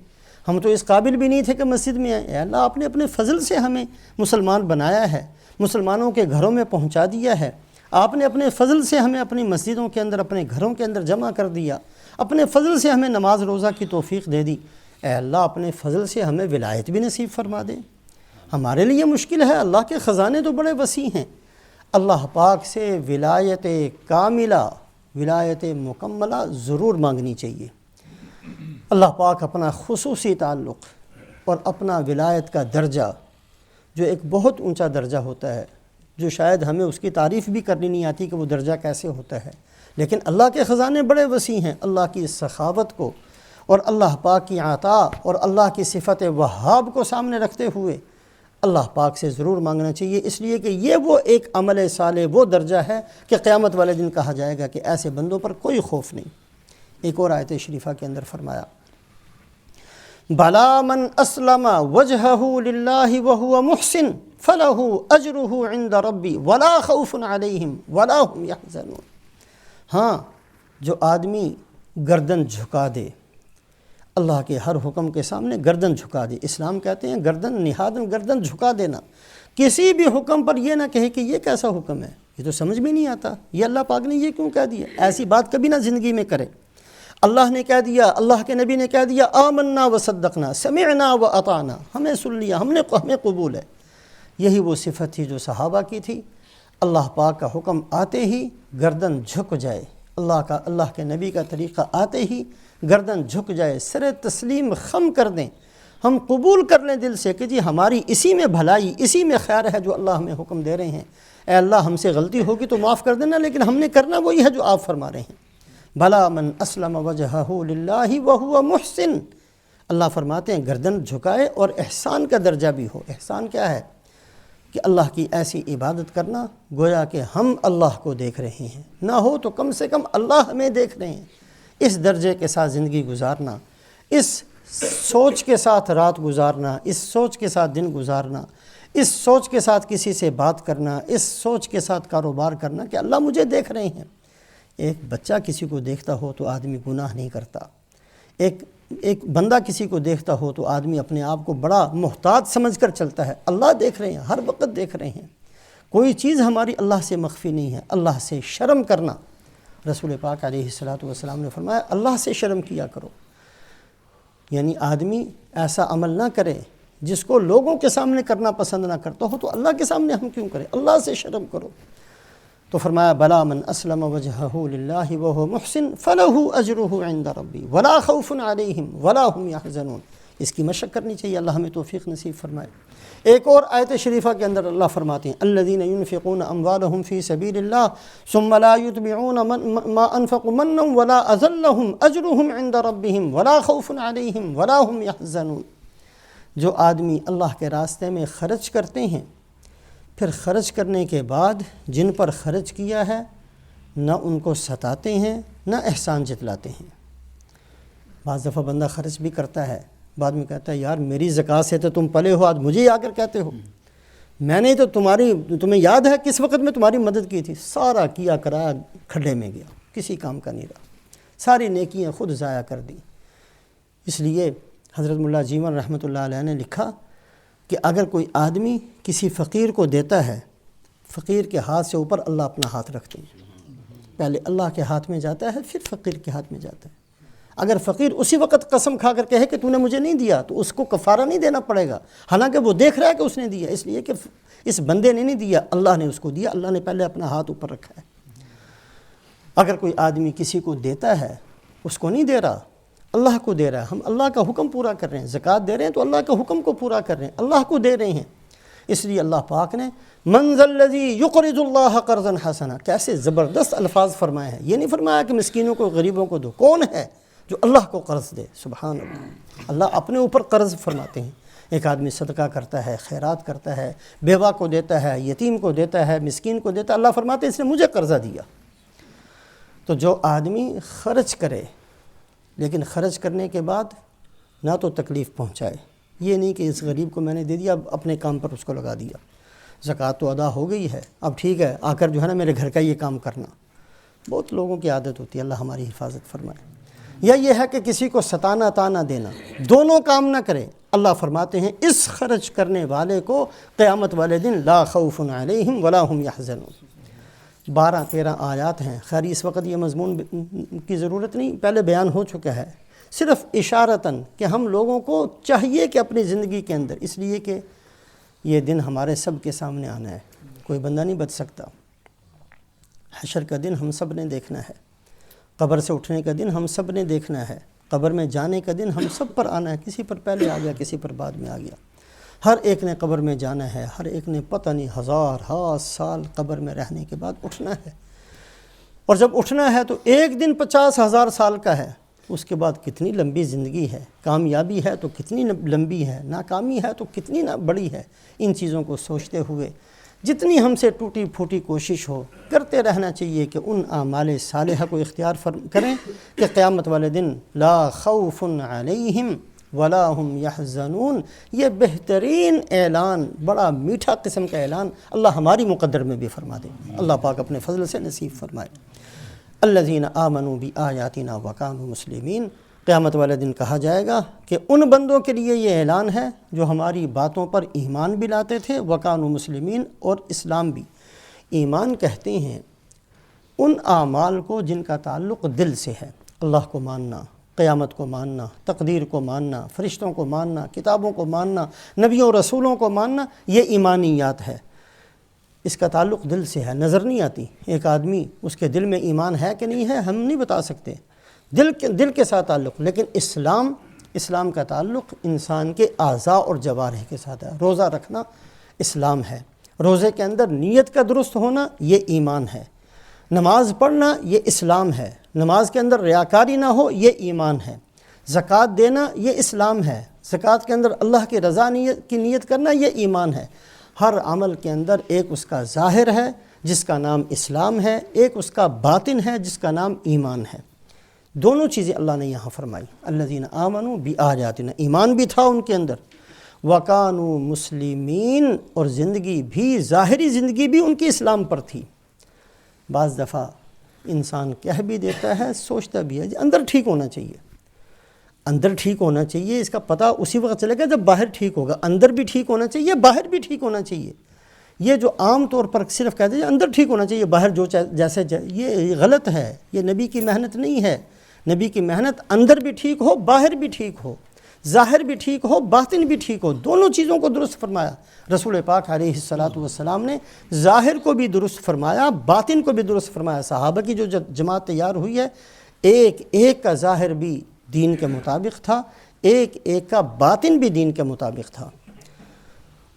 ہم تو اس قابل بھی نہیں تھے کہ مسجد میں آئیں، اے اللہ آپ نے اپنے فضل سے ہمیں مسلمان بنایا ہے، مسلمانوں کے گھروں میں پہنچا دیا ہے، آپ نے اپنے فضل سے ہمیں اپنی مسجدوں کے اندر اپنے گھروں کے اندر جمع کر دیا، اپنے فضل سے ہمیں نماز روزہ کی توفیق دے دی، اے اللہ اپنے فضل سے ہمیں ولایت بھی نصیب فرما دیں۔ ہمارے لیے مشکل ہے، اللہ کے خزانے تو بڑے وسیع ہیں، اللہ پاک سے ولایت کاملہ، ولایت مکملہ ضرور مانگنی چاہیے۔ اللہ پاک اپنا خصوصی تعلق اور اپنا ولایت کا درجہ جو ایک بہت اونچا درجہ ہوتا ہے، جو شاید ہمیں اس کی تعریف بھی کرنی نہیں آتی کہ وہ درجہ کیسے ہوتا ہے، لیکن اللہ کے خزانے بڑے وسیع ہیں۔ اللہ کی سخاوت کو اور اللہ پاک کی عطا اور اللہ کی صفت وہاب کو سامنے رکھتے ہوئے اللہ پاک سے ضرور مانگنا چاہیے، اس لیے کہ یہ وہ ایک عمل صالح، وہ درجہ ہے کہ قیامت والے دن کہا جائے گا کہ ایسے بندوں پر کوئی خوف نہیں۔ ایک اور آیت شریفہ کے اندر فرمایا بَلَا مَنْ أَسْلَمَ وَجْهَهُ لِلَّهِ وَهُوَ مُحْسِنٌ فَلَهُ أَجْرُهُ عِنْدَ رَبِّي وَلَا خَوْفٌ عَلَيْهِمْ وَلَا هُمْ يَحْزَنُونَ۔ ہاں، جو آدمی گردن جھکا دے، اللہ کے ہر حکم کے سامنے گردن جھکا دے، اسلام کہتے ہیں گردن نہادن، گردن جھکا دینا، کسی بھی حکم پر یہ نہ کہے کہ یہ کیسا حکم ہے، یہ تو سمجھ میں نہیں آتا، یہ اللہ پاک نے یہ کیوں کہہ دیا، ایسی بات کبھی نہ زندگی میں کرے۔ اللہ نے کہہ دیا، اللہ کے نبی نے کہہ دیا آمنا و صدقنا سمعنا و اطعنا، ہمیں سن لیا، ہمیں قبول ہے۔ یہی وہ صفت تھی جو صحابہ کی تھی، اللہ پاک کا حکم آتے ہی گردن جھک جائے، اللہ کے نبی کا طریقہ آتے ہی گردن جھک جائے، سر تسلیم خم کر دیں، ہم قبول کر لیں دل سے کہ جی ہماری اسی میں بھلائی، اسی میں خیر ہے جو اللہ ہمیں حکم دے رہے ہیں، اے اللہ ہم سے غلطی ہوگی تو معاف کر دینا، لیکن ہم نے کرنا وہی ہے جو آپ فرما رہے ہیں۔ بھلا من اسلم وجہہ للہ وہو محسن، اللہ فرماتے ہیں گردن جھکائے اور احسان کا درجہ بھی ہو۔ احسان کیا ہے؟ کہ اللہ کی ایسی عبادت کرنا گویا کہ ہم اللہ کو دیکھ رہے ہیں، نہ ہو تو کم سے کم اللہ ہمیں دیکھ رہے ہیں، اس درجے کے ساتھ زندگی گزارنا، اس سوچ کے ساتھ رات گزارنا، اس سوچ کے ساتھ دن گزارنا، اس سوچ کے ساتھ کسی سے بات کرنا، اس سوچ کے ساتھ کاروبار کرنا کہ اللہ مجھے دیکھ رہے ہیں۔ ایک بچہ کسی کو دیکھتا ہو تو آدمی گناہ نہیں کرتا، ایک بندہ کسی کو دیکھتا ہو تو آدمی اپنے آپ کو بڑا محتاط سمجھ کر چلتا ہے، اللہ دیکھ رہے ہیں، ہر وقت دیکھ رہے ہیں، کوئی چیز ہماری اللہ سے مخفی نہیں ہے۔ اللہ سے شرم کرنا، رسول پاک علیہ السلام نے فرمایا اللہ سے شرم کیا کرو، یعنی آدمی ایسا عمل نہ کرے جس کو لوگوں کے سامنے کرنا پسند نہ کرتا ہو تو اللہ کے سامنے ہم کیوں کریں؟ اللہ سے شرم کرو۔ تو فرمایا بلا من اسلم وجہہ للہ وہو محسن فلہ اجرہ عند ربی ولا خوف علیہم ولا هم یحزنون۔ اس کی مشق کرنی چاہیے، اللہ ہمیں توفیق نصیب فرمائے۔ ایک اور آیت شریفہ کے اندر اللہ فرماتے ہیں الذین ينفقون اموالهم فی سبیل اللہ ثم لا يتبعون ما انفقوا منا ولا اذى لهم اجرهم عند ربهم ولا خوف علیہم ولا هم یحزنون۔ جو آدمی اللہ کے راستے میں خرچ کرتے ہیں، پھر خرچ کرنے کے بعد جن پر خرچ کیا ہے نہ ان کو ستاتے ہیں نہ احسان جتلاتے ہیں۔ بعض دفعہ بندہ خرچ بھی کرتا ہے، بعد میں کہتا ہے یار میری زکوٰۃ سے تو تم پلے ہو، آج مجھے آ کر کہتے ہو، میں نے تو تمہیں یاد ہے کس وقت میں تمہاری مدد کی تھی؟ سارا کیا کرایا کھڈے میں گیا، کسی کام کا نہیں رہا، ساری نیکیاں خود ضائع کر دی۔ اس لیے حضرت ملا جیون رحمۃ اللہ علیہ نے لکھا کہ اگر کوئی آدمی کسی فقیر کو دیتا ہے، فقیر کے ہاتھ سے اوپر اللہ اپنا ہاتھ رکھتے ہیں، پہلے اللہ کے ہاتھ میں جاتا ہے پھر فقیر کے ہاتھ میں جاتا ہے۔ اگر فقیر اسی وقت قسم کھا کر کہے کہ تو نے مجھے نہیں دیا تو اس کو کفارہ نہیں دینا پڑے گا، حالانکہ وہ دیکھ رہا ہے کہ اس نے دیا، اس لیے کہ اس بندے نے نہیں دیا، اللہ نے اس کو دیا، اللہ نے پہلے اپنا ہاتھ اوپر رکھا ہے۔ اگر کوئی آدمی کسی کو دیتا ہے، اس کو نہیں دے رہا، اللہ کو دے رہا ہے، ہم اللہ کا حکم پورا کر رہے ہیں، زکوٰۃ دے رہے ہیں تو اللہ کے حکم کو پورا کر رہے ہیں، اللہ کو دے رہے ہیں۔ اس لیے اللہ پاک نے من ذا الذی یقرض اللہ قرضا حسنا، کیسے زبردست الفاظ فرمائے ہیں۔ یہ نہیں فرمایا کہ مسکینوں کو غریبوں کو دو، کون ہے جو اللہ کو قرض دے؟ سبحان اللہ، اللہ اپنے اوپر قرض فرماتے ہیں۔ ایک آدمی صدقہ کرتا ہے، خیرات کرتا ہے، بیوہ کو دیتا ہے، یتیم کو دیتا ہے، مسکین کو دیتا ہے، اللہ فرماتے ہیں اس نے مجھے قرضہ دیا۔ تو جو آدمی خرچ کرے لیکن خرچ کرنے کے بعد نہ تو تکلیف پہنچائے، یہ نہیں کہ اس غریب کو میں نے دے دیا اب اپنے کام پر اس کو لگا دیا، زکوٰۃ تو ادا ہو گئی ہے اب ٹھیک ہے آ کر جو ہے نا میرے گھر کا یہ کام کرنا، بہت لوگوں کی عادت ہوتی ہے، اللہ ہماری حفاظت فرمائے۔ یا یہ ہے کہ کسی کو ستانا تانا دینا، دونوں کام نہ کرے، اللہ فرماتے ہیں اس خرچ کرنے والے کو قیامت والے دن لا خوف علیہم ولا هم یحزنون۔ 12-13 آیات ہیں، خیر اس وقت یہ مضمون کی ضرورت نہیں، پہلے بیان ہو چکا ہے، صرف اشارتاً کہ ہم لوگوں کو چاہیے کہ اپنی زندگی کے اندر، اس لیے کہ یہ دن ہمارے سب کے سامنے آنا ہے، کوئی بندہ نہیں بچ سکتا۔ حشر کا دن ہم سب نے دیکھنا ہے، قبر سے اٹھنے کا دن ہم سب نے دیکھنا ہے، قبر میں جانے کا دن ہم سب پر آنا ہے، کسی پر پہلے آ گیا کسی پر بعد میں آ گیا، ہر ایک نے قبر میں جانا ہے، ہر ایک نے پتہ نہیں ہزار سال قبر میں رہنے کے بعد اٹھنا ہے، اور جب اٹھنا ہے تو ایک دن 50,000 سال کا ہے، اس کے بعد کتنی لمبی زندگی ہے، کامیابی ہے تو کتنی لمبی ہے، ناکامی ہے تو کتنی بڑی ہے۔ ان چیزوں کو سوچتے ہوئے جتنی ہم سے ٹوٹی پھوٹی کوشش ہو کرتے رہنا چاہیے کہ ان اعمال صالحہ کو اختیار کریں کہ قیامت والے دن لا خوف علیہم ولا هم یحزنون، یہ بہترین اعلان، بڑا میٹھا قسم کا اعلان اللہ ہماری مقدر میں بھی فرما دے، اللہ پاک اپنے فضل سے نصیب فرمائے۔ الذین آمنوا بآیاتنا وکانوا مسلمین، قیامت والے دن کہا جائے گا کہ ان بندوں کے لیے یہ اعلان ہے جو ہماری باتوں پر ایمان بھی لاتے تھے، وکانوا مسلمین، اور اسلام بھی۔ ایمان کہتے ہیں ان اعمال کو جن کا تعلق دل سے ہے، اللہ کو ماننا، قیامت کو ماننا، تقدیر کو ماننا، فرشتوں کو ماننا، کتابوں کو ماننا، نبیوں رسولوں کو ماننا، یہ ایمانیات ہے، اس کا تعلق دل سے ہے، نظر نہیں آتی۔ ایک آدمی اس کے دل میں ایمان ہے کہ نہیں ہے ہم نہیں بتا سکتے، دل کے ساتھ تعلق، لیکن اسلام کا تعلق انسان کے اعضاء اور جوارح کے ساتھ ہے۔ روزہ رکھنا اسلام ہے، روزے کے اندر نیت کا درست ہونا یہ ایمان ہے، نماز پڑھنا یہ اسلام ہے، نماز کے اندر ریاکاری نہ ہو یہ ایمان ہے، زکوٰۃ دینا یہ اسلام ہے، زکوٰۃ کے اندر اللہ کی رضا کی نیت کرنا یہ ایمان ہے۔ ہر عمل کے اندر ایک اس کا ظاہر ہے جس کا نام اسلام ہے، ایک اس کا باطن ہے جس کا نام ایمان ہے۔ دونوں چیزیں اللہ نے یہاں فرمائی۔ الذین آمنوا بآیاتنا، ایمان بھی تھا ان کے اندر، وکانوا مسلمین، اور زندگی بھی، ظاہری زندگی بھی ان کی اسلام پر تھی۔ بعض دفعہ انسان کہہ بھی دیتا ہے، سوچتا بھی ہے اندر ٹھیک ہونا چاہیے، اندر ٹھیک ہونا چاہیے، اس کا پتہ اسی وقت چلے گا جب باہر ٹھیک ہوگا، اندر بھی ٹھیک ہونا چاہیے، باہر بھی ٹھیک ہونا چاہیے۔ یہ جو عام طور پر صرف کہتے ہیں اندر ٹھیک ہونا چاہیے باہر جو جیسے یہ غلط ہے، یہ نبی کی محنت نہیں ہے۔ نبی کی محنت اندر بھی ٹھیک ہو باہر بھی ٹھیک ہو، ظاہر بھی ٹھیک ہو باطن بھی ٹھیک ہو، دونوں چیزوں کو درست فرمایا۔ رسول پاک علیہ الصلاۃ والسلام نے ظاہر کو بھی درست فرمایا، باطن کو بھی درست فرمایا۔ صحابہ کی جو جماعت تیار ہوئی ہے، ایک ایک کا ظاہر بھی دین کے مطابق تھا، ایک ایک کا باطن بھی دین کے مطابق تھا۔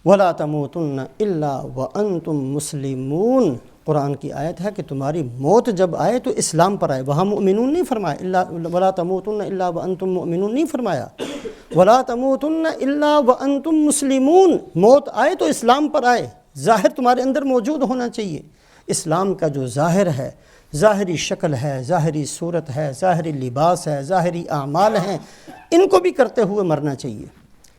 وَلَا تَمُوتُنَّ إِلَّا وَأَنْتُمْ مُسْلِمُونَ، قرآن کی آیت ہے کہ تمہاری موت جب آئے تو اسلام پر آئے۔ وہاں مؤمنون نہیں فرمایا، وَلَا تَمُوتُنَّ إِلَّا وَأَنْتُمْ مُؤْمِنُونَ نہیں فرمایا، وَلَا تَمُوتُنَّ إِلَّا وَأَنْتُمْ مُسْلِمُونَ، موت آئے تو اسلام پر آئے، ظاہر تمہارے اندر موجود ہونا چاہیے۔ اسلام کا جو ظاہر ہے، ظاہری شکل ہے، ظاہری صورت ہے، ظاہری لباس ہے، ظاہری اعمال ہیں، ان کو بھی کرتے ہوئے مرنا چاہیے۔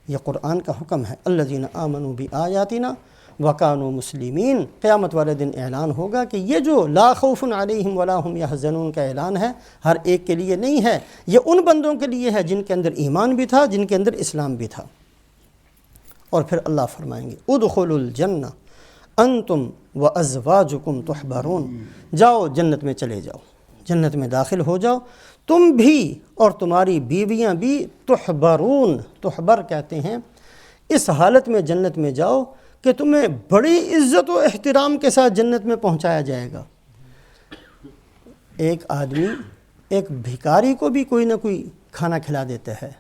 یہ قرآن کا حکم ہے۔ الذین آمنوا بآیاتنا وکانوا مسلمین، قیامت والے دن اعلان ہوگا کہ یہ جو لا خوف علیہم ولا ہم یحزنون کا اعلان ہے، ہر ایک کے لیے نہیں ہے، یہ ان بندوں کے لیے ہے جن کے اندر ایمان بھی تھا، جن کے اندر اسلام بھی تھا۔ اور پھر اللہ فرمائیں گے ادخلوا الجنہ انتم وازواجکم تحبرون، جاؤ جنت میں چلے جاؤ، جنت میں داخل ہو جاؤ، تم بھی اور تمہاری بیویاں بھی، تحبرون، تحبر کہتے ہیں اس حالت میں جنت میں جاؤ کہ تمہیں بڑی عزت و احترام کے ساتھ جنت میں پہنچایا جائے گا۔ ایک آدمی ایک بھکاری کو بھی کوئی نہ کوئی کھانا کھلا دیتا ہے،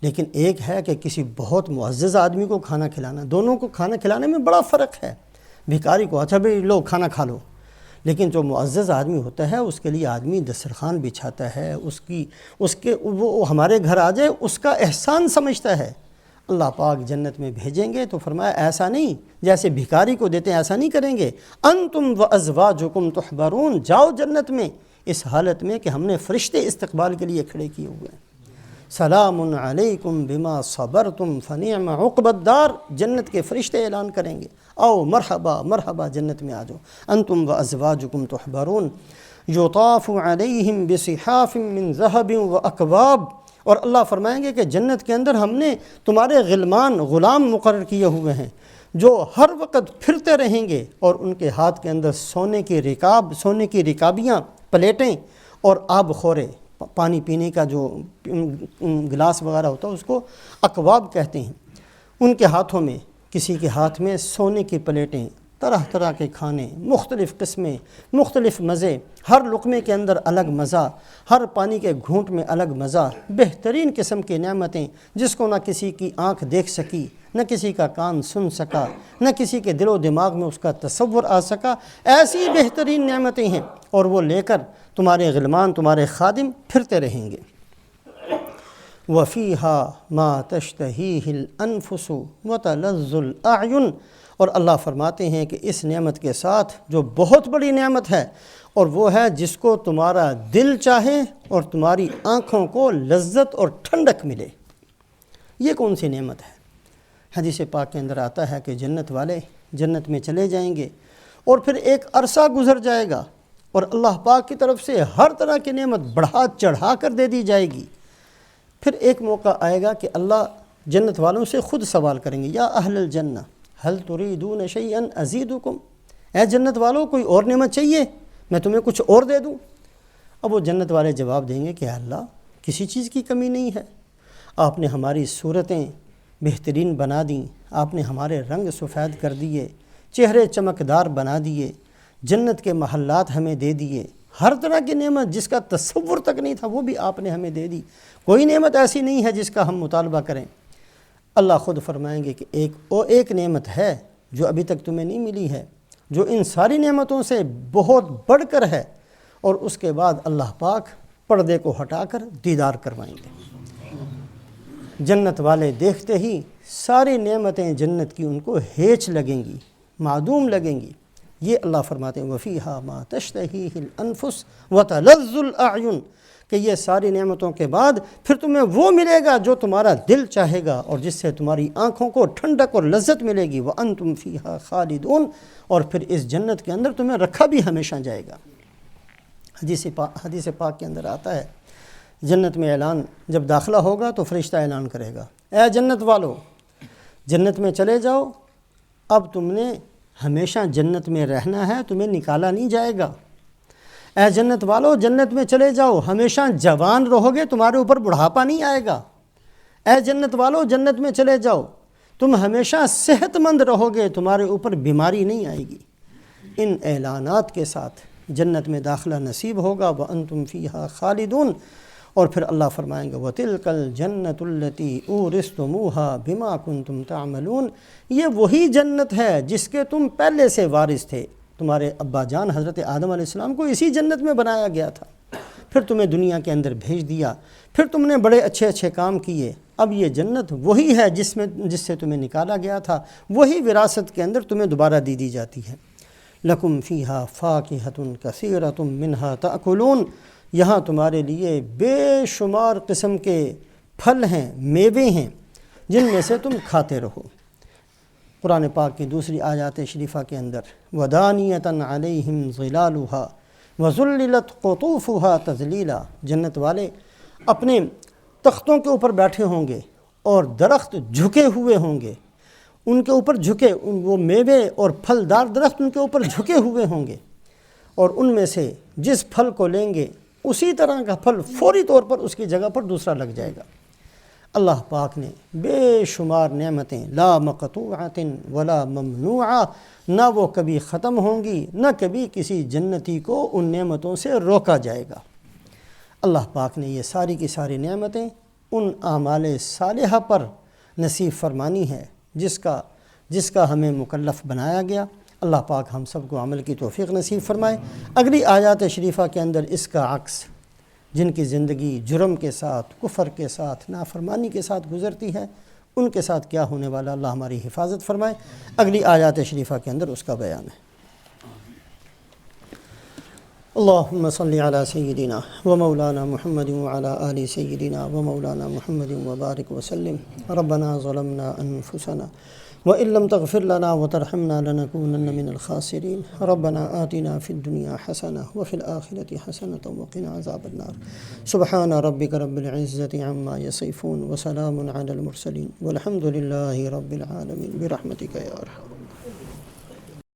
لیکن ایک ہے کہ کسی بہت معزز آدمی کو کھانا کھلانا، دونوں کو کھانا کھلانے میں بڑا فرق ہے۔ بھکاری کو اچھا بھائی لو کھانا کھا لو، لیکن جو معزز آدمی ہوتا ہے اس کے لیے آدمی دسترخوان بچھاتا ہے، وہ ہمارے گھر آ جائے اس کا احسان سمجھتا ہے۔ اللہ پاک جنت میں بھیجیں گے تو فرمایا ایسا نہیں جیسے بھکاری کو دیتے ہیں ایسا نہیں کریں گے، انتم وازواجکم تحبرون، جاؤ جنت میں اس حالت میں کہ ہم نے فرشتے استقبال کے لیے کھڑے کیے ہوئے ہیں۔ سلام علیکم بما صبرتم فنعم عقبی الدار، جنت کے فرشتے اعلان کریں گے او مرحبا مرحبا، جنت میں آ جاؤ۔ انتم وازواجکم تحبرون یطاف علیہم بصحاف من ذہب واکواب، اور اللہ فرمائیں گے کہ جنت کے اندر ہم نے تمہارے غلام مقرر کیے ہوئے ہیں جو ہر وقت پھرتے رہیں گے، اور ان کے ہاتھ کے اندر سونے کی رکابیاں، پلیٹیں اور آب خورے، پانی پینے کا جو گلاس وغیرہ ہوتا ہے اس کو اکواب کہتے ہیں، ان کے ہاتھوں میں، کسی کے ہاتھ میں سونے کی پلیٹیں، طرح طرح کے کھانے، مختلف قسمیں، مختلف مزے، ہر لقمے کے اندر الگ مزہ، ہر پانی کے گھونٹ میں الگ مزہ، بہترین قسم کی نعمتیں جس کو نہ کسی کی آنکھ دیکھ سکی، نہ کسی کا کان سن سکا، نہ کسی کے دل و دماغ میں اس کا تصور آ سکا، ایسی بہترین نعمتیں ہیں، اور وہ لے کر تمہارے غلمان، تمہارے خادم پھرتے رہیں گے۔ وَفِيهَا مَا تَشْتَهِيهِ الْأَنفُسُ وَتَلَذُّ الْأَعْيُنُ، اور اللہ فرماتے ہیں کہ اس نعمت کے ساتھ جو بہت بڑی نعمت ہے، اور وہ ہے جس کو تمہارا دل چاہے اور تمہاری آنکھوں کو لذت اور ٹھنڈک ملے۔ یہ کون سی نعمت ہے؟ حدیث پاک کے اندر آتا ہے کہ جنت والے جنت میں چلے جائیں گے، اور پھر ایک عرصہ گزر جائے گا، اور اللہ پاک کی طرف سے ہر طرح کی نعمت بڑھا چڑھا کر دے دی جائے گی۔ پھر ایک موقع آئے گا کہ اللہ جنت والوں سے خود سوال کریں گے، یا اہل الجنہ هل تريدون شيئا ازیدکم، اے جنت والوں کوئی اور نعمت چاہیے، میں تمہیں کچھ اور دے دوں؟ اب وہ جنت والے جواب دیں گے کہ اللہ کسی چیز کی کمی نہیں ہے، آپ نے ہماری صورتیں بہترین بنا دیں، آپ نے ہمارے رنگ سفید کر دیے، چہرے چمکدار بنا دیے، جنت کے محلات ہمیں دے دیے، ہر طرح کی نعمت جس کا تصور تک نہیں تھا وہ بھی آپ نے ہمیں دے دی، کوئی نعمت ایسی نہیں ہے جس کا ہم مطالبہ کریں۔ اللہ خود فرمائیں گے کہ ایک نعمت ہے جو ابھی تک تمہیں نہیں ملی ہے، جو ان ساری نعمتوں سے بہت بڑھ کر ہے، اور اس کے بعد اللہ پاک پردے کو ہٹا کر دیدار کروائیں گے۔ جنت والے دیکھتے ہی ساری نعمتیں جنت کی ان کو ہیچ لگیں گی، معدوم لگیں گی۔ یہ اللہ فرماتے ہیں وَفِيهَا مَا تَشْتَهِيهِ الْأَنفُسُ وَتَلَذُّ الْأَعْيُنُ، کہ یہ ساری نعمتوں کے بعد پھر تمہیں وہ ملے گا جو تمہارا دل چاہے گا، اور جس سے تمہاری آنکھوں کو ٹھنڈک اور لذت ملے گی۔ وَأَنْتُمْ فِيهَا خَالِدُونَ، اور پھر اس جنت کے اندر تمہیں رکھا بھی ہمیشہ جائے گا۔ حدیث پاک کے اندر آتا ہے جنت میں اعلان جب داخلہ ہوگا تو فرشتہ اعلان کرے گا، اے جنت والو جنت میں چلے جاؤ، اب تم نے ہمیشہ جنت میں رہنا ہے، تمہیں نکالا نہیں جائے گا۔ اے جنت والو جنت میں چلے جاؤ، ہمیشہ جوان رہو گے، تمہارے اوپر بڑھاپا نہیں آئے گا۔ اے جنت والو جنت میں چلے جاؤ، تم ہمیشہ صحت مند رہو گے، تمہارے اوپر بیماری نہیں آئے گی۔ ان اعلانات کے ساتھ جنت میں داخلہ نصیب ہوگا، وَأَنْتُمْ فِيهَا خَالِدُونَ۔ اور پھر اللہ فرمائیں گے وَتِلْكَ الْجَنَّةُ الَّتِي أُورِثْتُمُوهَا بِمَا كُنْتُمْ تَعْمَلُونَ، یہ وہی جنت ہے جس کے تم پہلے سے وارث تھے۔ تمہارے ابا جان حضرت آدم علیہ السلام کو اسی جنت میں بنایا گیا تھا، پھر تمہیں دنیا کے اندر بھیج دیا، پھر تم نے بڑے اچھے اچھے کام کیے، اب یہ جنت وہی ہے جس سے تمہیں نکالا گیا تھا، وہی وراثت کے اندر تمہیں دوبارہ دی جاتی ہے۔ لَكُمْ فِيهَا فَاكِهَةٌ كَثِيرَةٌ مِّنْهَا تَأْكُلُونَ، یہاں تمہارے لیے بے شمار قسم کے پھل ہیں، میوے ہیں، جن میں سے تم کھاتے رہو۔ قرآن پاک کی دوسری آیات شریفہ کے اندر وَدَانِيَةً عَلَيْهِمْ ظِلَالُهَا وَذُلِّلَتْ قُطُوفُهَا تَذْلِيلًا، جنت والے اپنے تختوں کے اوپر بیٹھے ہوں گے اور درخت جھکے ہوئے ہوں گے، ان کے اوپر جھکے، وہ میوے اور پھلدار درخت ان کے اوپر جھکے ہوئے ہوں گے، اور ان میں سے جس پھل کو لیں گے اسی طرح کا پھل فوری طور پر اس کی جگہ پر دوسرا لگ جائے گا۔ اللہ پاک نے بے شمار نعمتیں، لا مقطوعۃ ولا ممنوعہ، نہ وہ کبھی ختم ہوں گی، نہ کبھی کسی جنتی کو ان نعمتوں سے روکا جائے گا۔ اللہ پاک نے یہ ساری کی ساری نعمتیں ان اعمال صالحہ پر نصیب فرمانی ہے جس کا ہمیں مکلف بنایا گیا۔ اللہ پاک ہم سب کو عمل کی توفیق نصیب فرمائے۔ اگلی آیات شریفہ کے اندر اس کا عکس، جن کی زندگی جرم کے ساتھ، کفر کے ساتھ، نافرمانی کے ساتھ گزرتی ہے، ان کے ساتھ کیا ہونے والا، اللہ ہماری حفاظت فرمائے۔ اگلی آیات شریفہ کے اندر اس کا بیان ہے۔ اللہم صلی علی سیدنا و مولانا محمد وعلی آل سیدنا و مولانا محمد وبارک وسلم۔ ربنا ظلمنا انفسنا وإن لم تغفر لنا وترحمنا لنكونن من الخاسرين۔ ربنا آتنا في الدنيا حسنة وفي الآخرة حسنة وقنا عذاب النار۔ سبحان ربك رب العزة عما يصفون وسلام على المرسلين والحمد لله رب العالمين برحمتك يا أرحم۔